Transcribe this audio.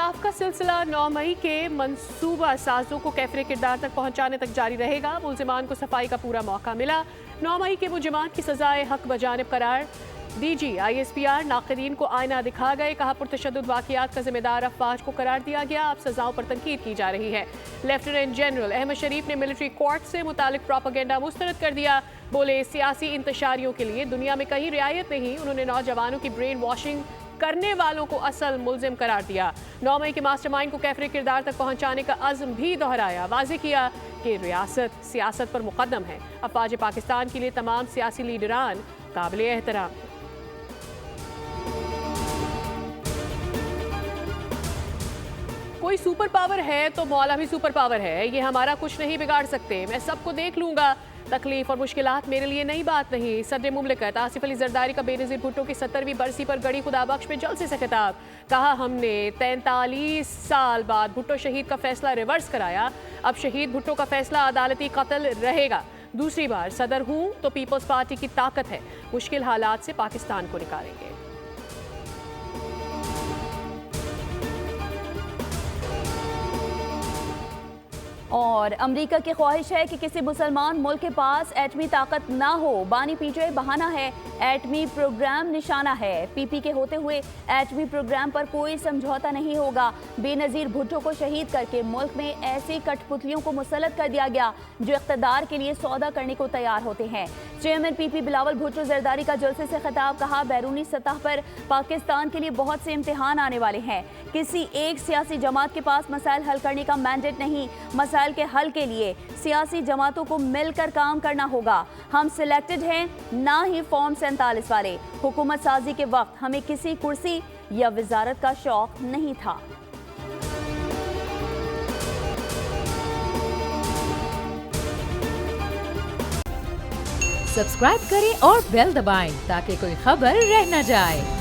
इंसाफ का सिलसिला 9 मई के मंसूबा साजों को कैफरे किरदार तक पहुंचाने तक जारी रहेगा। मुल्जिमान को सफाई का पूरा मौका मिला। 9 मई के मुजरिमान की सजाए हक बजानिब करार। डीजी ISPR नाक़दीन को आईना दिखा गए। कहा पुरतशद्दुद वाक़ियात का जिम्मेदार अफवाज को करार दिया गया। अब सजाओं पर तनकीद की जा रही है। लेफ्टिनेंट जनरल अहमद शरीफ ने मिलिट्री कोर्ट से मुतालिक प्रोपेगेंडा मुस्तरद कर दिया। बोले सियासी इंतशारियों के लिए दुनिया में कहीं रियायत नहीं। उन्होंने नौजवानों की ब्रेन वॉशिंग करने वालों को असल मुल्जिम करार दिया। 9 मई के मास्टरमाइंड को कैफरे किरदार तक पहुंचाने का अज़्म भी दोहराया। वाज़ेह किया कि रियासत सियासत पर मुकद्दम है। अफवाज पाकिस्तान के लिए तमाम सियासी लीडरान काबिल एहतराम। कोई सुपर पावर है तो मौला भी सुपर पावर है। ये हमारा कुछ नहीं बिगाड़ सकते। मैं सबको देख लूंगा। तकलीफ और मुश्किलात मेरे लिए नई बात नहीं। सदर मुमलिकत आसिफ अली जरदारी का बेनज़ीर भुट्टो की 70वीं बरसी पर गढ़ी खुदाबख्श में जलसे से खिताब। कहा हमने 43 साल बाद भुट्टो शहीद का फैसला रिवर्स कराया। अब शहीद भुट्टो का फैसला अदालती कत्ल रहेगा। दूसरी बार सदर हूँ तो पीपल्स पार्टी की ताकत है। मुश्किल हालात से पाकिस्तान को निकालेंगे। और अमेरिका की ख्वाहिश है कि किसी मुसलमान मुल्क के पास एटमी ताकत ना हो। बानी PJ बहाना है, एटमी प्रोग्राम निशाना है। PP के होते हुए एटमी प्रोग्राम पर कोई समझौता नहीं होगा। बेनज़ीर भुट्टो को शहीद करके मुल्क में ऐसी कठपुतलियों को मुसल्लत कर दिया गया जो इक़्तिदार के लिए सौदा करने को तैयार होते हैं। चेयरमैन PP बिलावल भुट्टो जरदारी का जलसे से खिताब। कहा बैरूनी सतह पर पाकिस्तान के लिए बहुत से इम्तिहान आने वाले हैं। किसी एक सियासी जमात के पास मसाइल हल करने का मैंडेट नहीं। मसाइल के हल के लिए सियासी जमातों को मिलकर काम करना होगा। हम सिलेक्टेड हैं, ना ही फॉर्म 47 वाले। हुकूमत साजी के वक्त हमें किसी कुर्सी या वजारत का शौक नहीं था। सब्सक्राइब करें और बेल दबाएं ताकि कोई खबर रह न जाए।